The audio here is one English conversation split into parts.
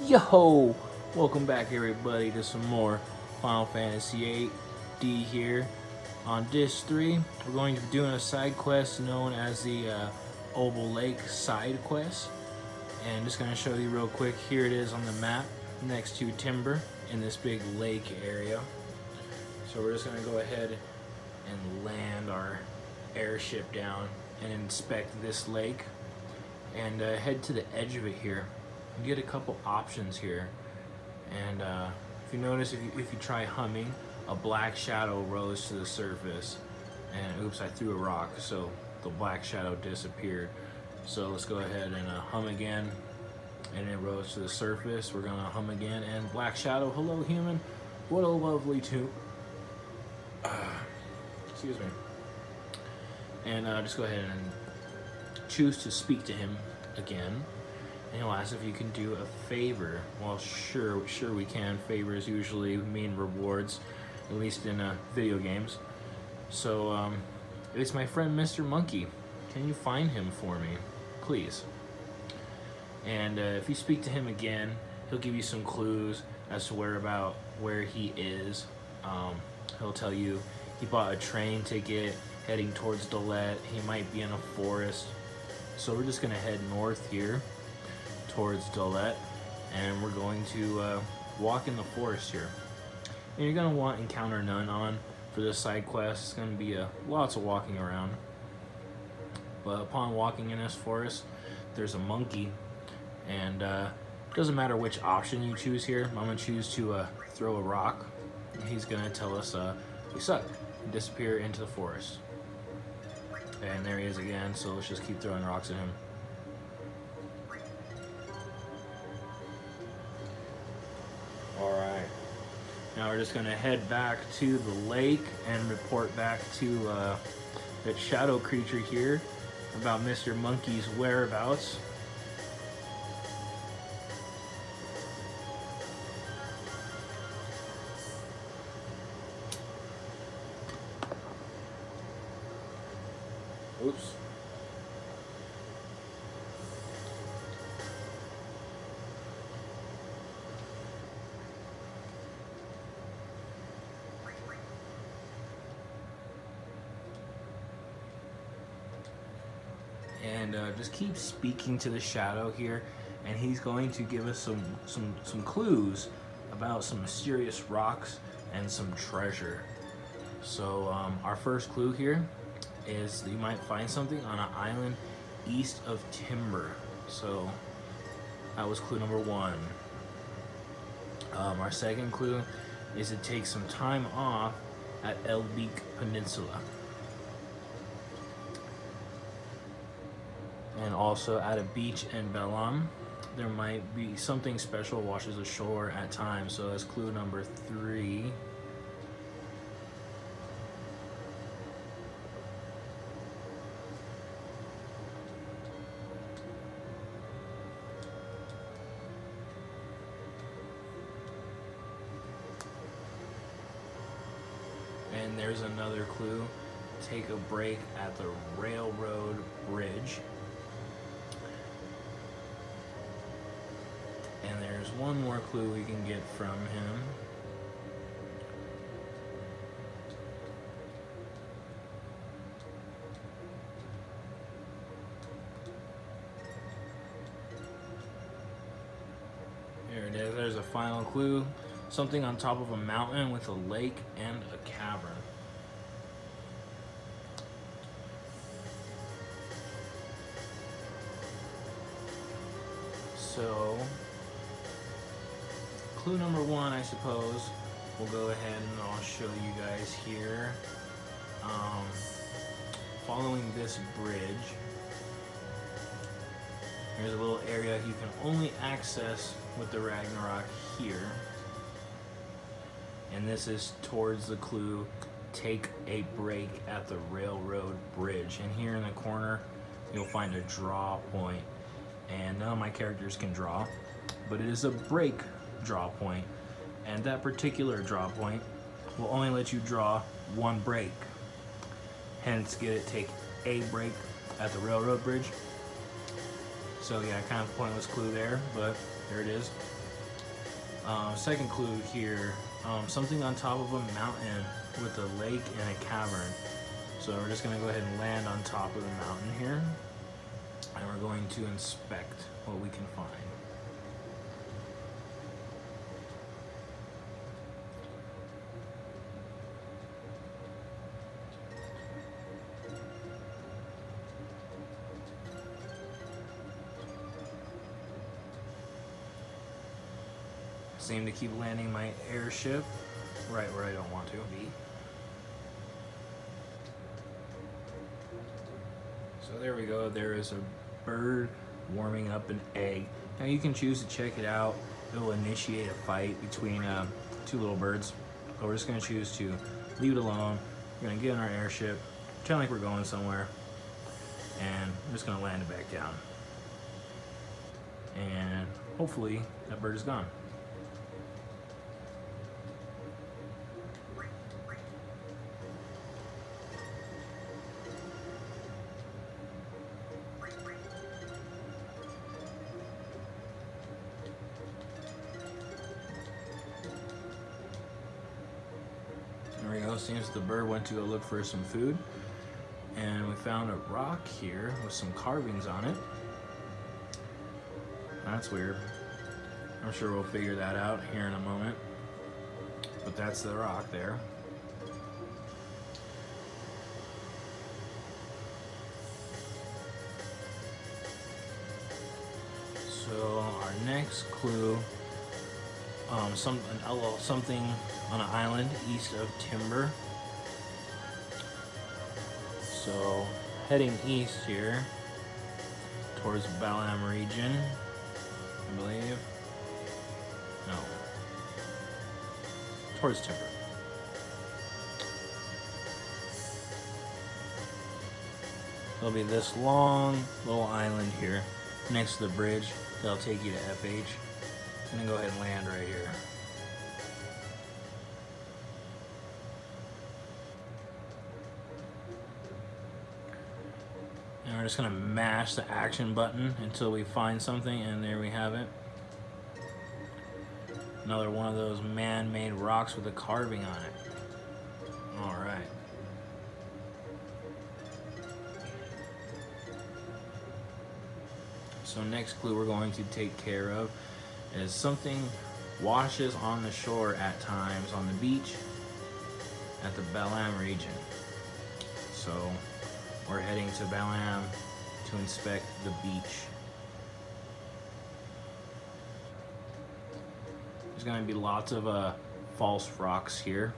Yo! Welcome back everybody to some more Final Fantasy VIII D here. On Disc 3, we're going to be doing a side quest known as the Obel Lake side quest. And just going to show you real quick, here it is on the map next to Timber in this big lake area. So we're just going to go ahead and land our airship down and inspect this lake and head to the edge of it here. You get a couple options here, and if you notice, if you try humming, a black shadow rose to the surface, and oops, I threw a rock, so the black shadow disappeared. So let's go ahead and hum again, and it rose to the surface. We're gonna hum again, and black shadow, hello human, what a lovely tune. Excuse me. And just go ahead and choose to speak to him again. And he'll ask if you can do a favor. Well, sure we can. Favors usually mean rewards, at least in video games. So, it's my friend Mr. Monkey. Can you find him for me, please? And if you speak to him again, he'll give you some clues as to where he is. He'll tell you he bought a train ticket heading towards Dalet. He might be in a forest. So we're just gonna head north here towards Dalet, and we're going to walk in the forest here. And you're gonna want encounter none on for this side quest. It's gonna be lots of walking around. But upon walking in this forest, there's a monkey, and it doesn't matter which option you choose here. I'm gonna choose to throw a rock. He's gonna tell us we suck and disappear into the forest. And there he is again, so let's just keep throwing rocks at him. Alright, now we're just going to head back to the lake and report back to that shadow creature here about Mr. Monkey's whereabouts. Oops. And just keep speaking to the shadow here, and he's going to give us some clues about some mysterious rocks and some treasure. So our first clue here is that you might find something on an island east of Timber. So that was clue number one. Our second clue is to take some time off at El Beak Peninsula. And also at a beach in Belam, there might be something special washes ashore at times. So that's clue number three. And there's another clue. Take a break at the railroad bridge. And there's one more clue we can get from him. There it is, there's a final clue. Something on top of a mountain with a lake and a cavern. So, clue number one, I suppose, we'll go ahead and I'll show you guys here. Following this bridge, there's a little area you can only access with the Ragnarok here. And this is towards the clue, take a break at the railroad bridge. And here in the corner, you'll find a draw point. And none of my characters can draw, but it is a break draw point. And that particular draw point will only let you draw one break. Hence, take a break at the railroad bridge. So yeah, kind of pointless clue there, but there it is. Second clue here, something on top of a mountain with a lake and a cavern. So we're just going to go ahead and land on top of the mountain here, and we're going to inspect what we can find. Seem to keep landing my airship right where I don't want to be. So there we go. There is a bird warming up an egg. Now you can choose to check it out. It will initiate a fight between two little birds. But we're just going to choose to leave it alone. We're going to get in our airship, pretend like we're going somewhere, and I'm just going to land it back down. And hopefully that bird is gone. There we go. Seems the bird went to go look for some food. And we found a rock here with some carvings on it. That's weird. I'm sure we'll figure that out here in a moment. But that's the rock there. So our next clue, something on an island east of Timber. So heading east here towards Balam region, I believe. No, towards Timber. There'll be this long little island here next to the bridge that'll take you to FH. I'm gonna go ahead and land right here. And we're just gonna mash the action button until we find something, and there we have it. Another one of those man-made rocks with a carving on it. All right. So next clue we're going to take care of is something washes on the shore at times on the beach at the Balam region. So we're heading to Balam to inspect the beach. There's going to be lots of false rocks here.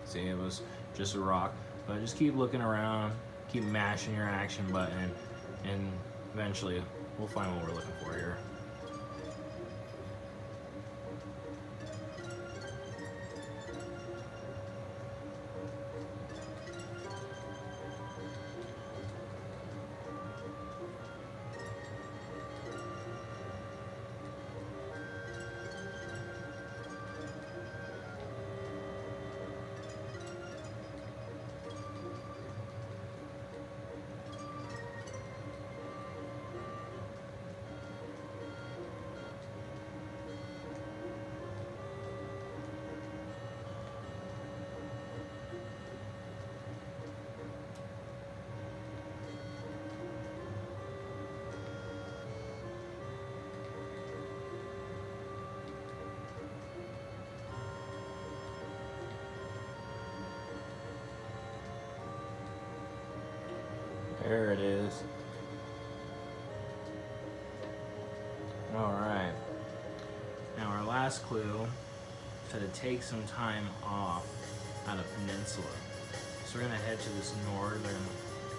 See, it was just a rock, but just keep looking around, keep mashing your action button, and eventually we'll find what we're looking for here. There it is. All right. Now our last clue said to take some time off on a peninsula. So we're gonna head to this northern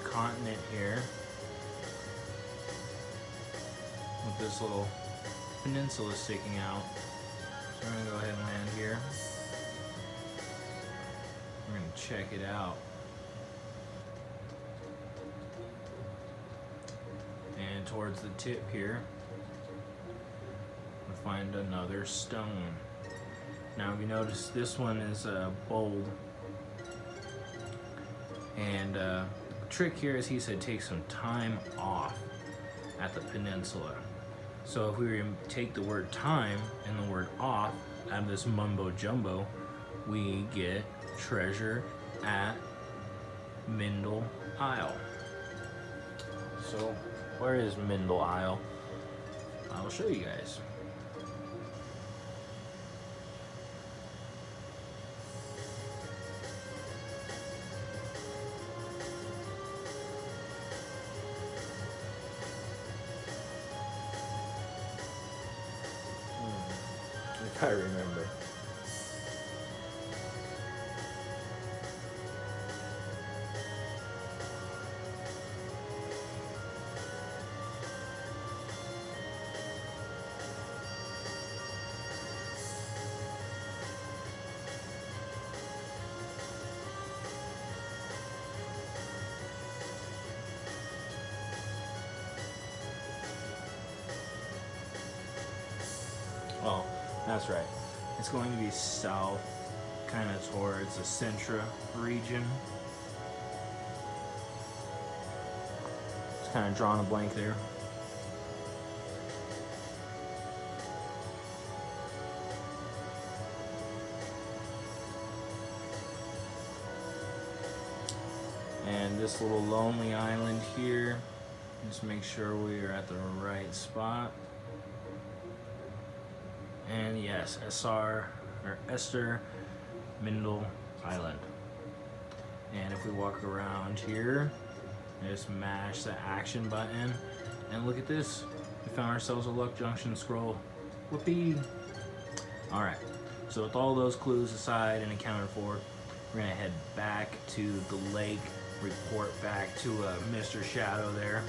continent here with this little peninsula sticking out. So we're gonna go ahead and land here. We're gonna check it out. And towards the tip here, we'll find another stone. Now if you notice, this one is bold. And the trick here is he said take some time off at the peninsula. So if we were to take the word time and the word off out of this mumbo jumbo, we get treasure at Mindle Isle. So where is Mindle Isle? I'll show you guys. If I remember. Oh, that's right. It's going to be south, kind of towards the Centra region. Just kind of drawing a blank there. And this little lonely island here, just make sure we are at the right spot. And yes, Esther Mindle Island. And if we walk around here, just mash the action button, and look at this. We found ourselves a luck junction scroll. Whoopee! Alright, so with all those clues aside and accounted for, we're gonna head back to the lake, report back to Mr. Shadow there.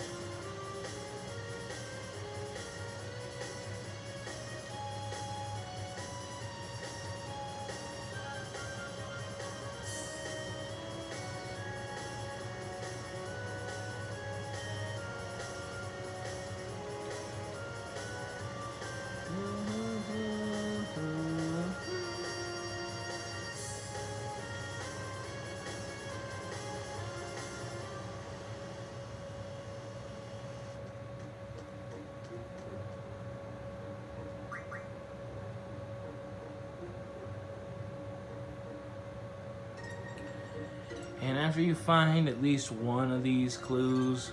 And after you find at least one of these clues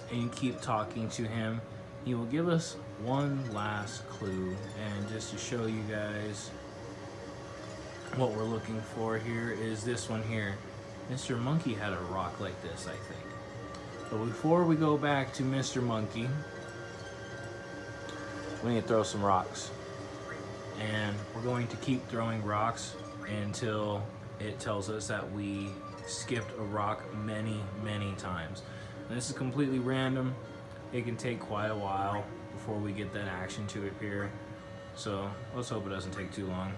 and you keep talking to him, he will give us one last clue. And just to show you guys what we're looking for here is this one here. Mr. Monkey had a rock like this, I think. But before we go back to Mr. Monkey, we need to throw some rocks. And we're going to keep throwing rocks until it tells us that we skipped a rock many times. And this is completely random. It can take quite a while before we get that action to appear. So let's hope it doesn't take too long.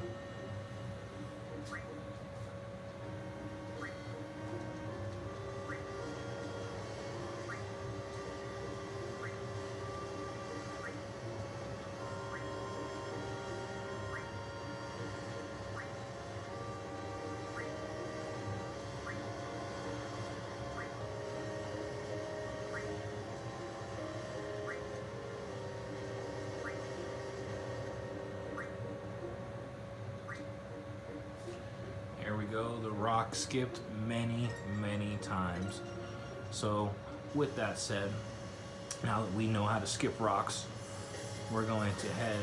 There we go, the rock skipped many times. So with that said, now that we know how to skip rocks, we're going to head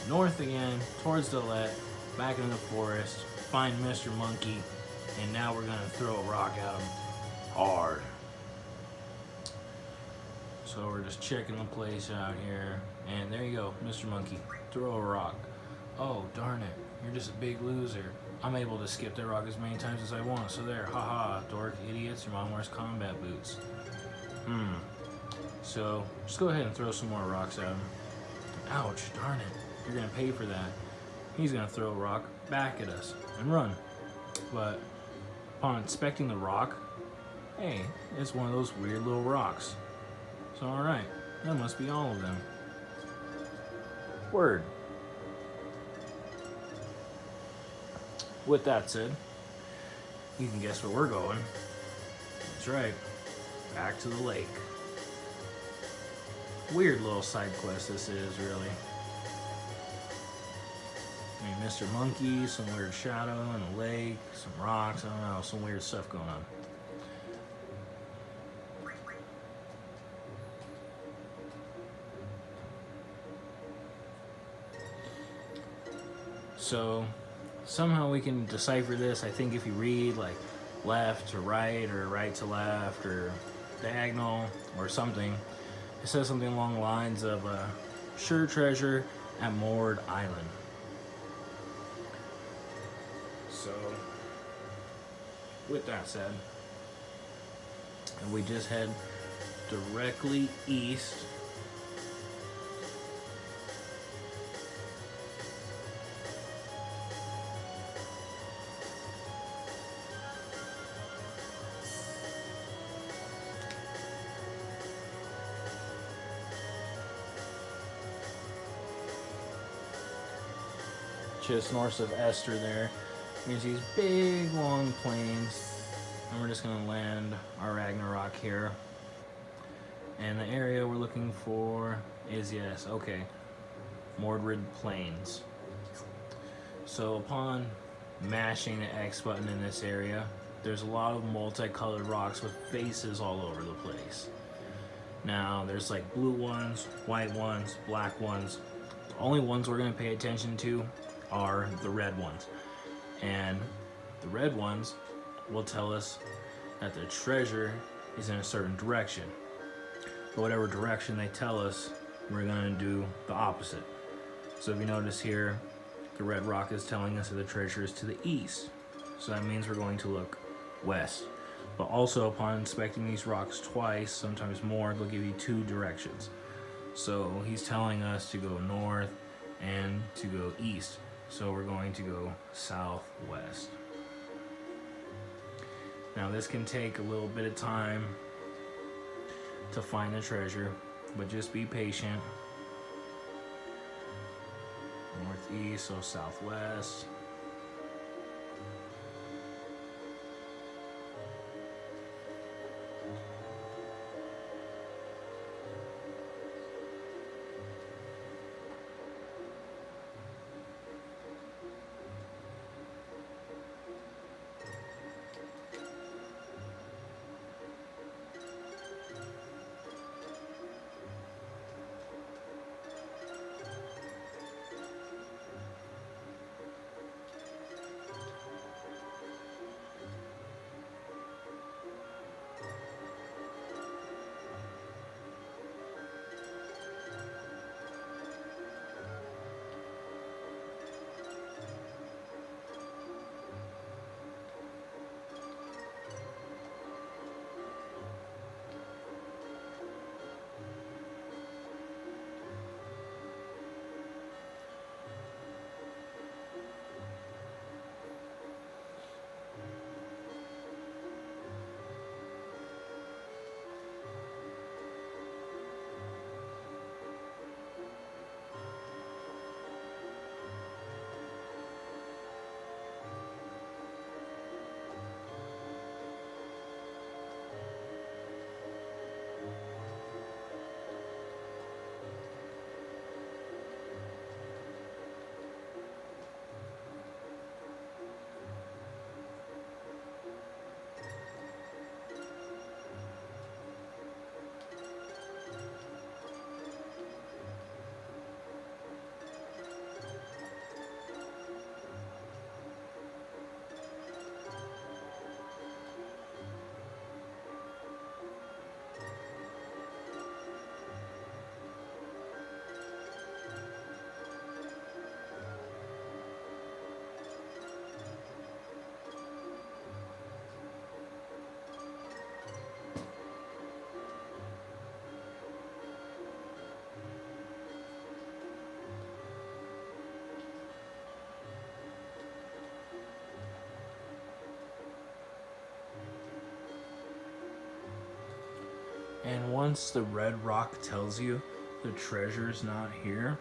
north again towards the let, back into the forest, find Mr. Monkey, and now we're gonna throw a rock at him hard. So we're just checking the place out here, and there you go, Mr. Monkey, throw a rock. Oh, darn it, you're just a big loser. I'm able to skip that rock as many times as I want, so there, haha, dork, idiots, your mom wears combat boots. So, just go ahead and throw some more rocks at him. Ouch, darn it, you're gonna pay for that. He's gonna throw a rock back at us and run. But upon inspecting the rock, hey, it's one of those weird little rocks. So alright, that must be all of them. Word. With that said, you can guess where we're going. That's right, back to the lake. Weird little side quest this is, really. I mean, Mr. Monkey, some weird shadow in a lake, some rocks, I don't know, some weird stuff going on. So somehow we can decipher this. I think if you read like left to right or right to left or diagonal or something, it says something along the lines of sure treasure at Moored Island. So with that said, we just head directly east. Just north of Esther there. You can see these big long plains. And we're just gonna land our Ragnarok here. And the area we're looking for is, yes, okay, Mordred Plains. So upon mashing the X button in this area, there's a lot of multicolored rocks with faces all over the place. Now, there's like blue ones, white ones, black ones. The only ones we're gonna pay attention to are the red ones. And the red ones will tell us that the treasure is in a certain direction. But whatever direction they tell us, we're gonna do the opposite. So if you notice here, the red rock is telling us that the treasure is to the east. So that means we're going to look west. But also upon inspecting these rocks twice, sometimes more, they'll give you two directions. So he's telling us to go north and to go east. So we're going to go southwest. Now this can take a little bit of time to find the treasure, but just be patient. Northeast, so southwest. And once the red rock tells you the treasure's not here,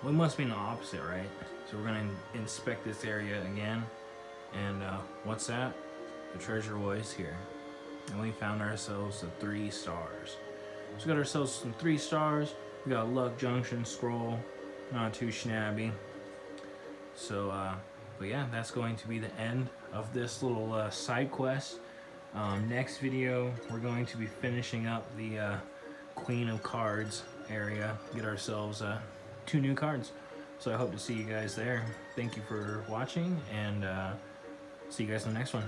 we must be in the opposite, right? So we're gonna inspect this area again. And what's that? The treasure was here. And we found ourselves the 3 stars. So we got ourselves some 3 stars. We got a Luck Junction scroll, not too shabby. So, but yeah, that's going to be the end of this little side quest. Next video, we're going to be finishing up the Queen of Cards area. Get ourselves 2 new cards. So I hope to see you guys there. Thank you for watching, and see you guys in the next one.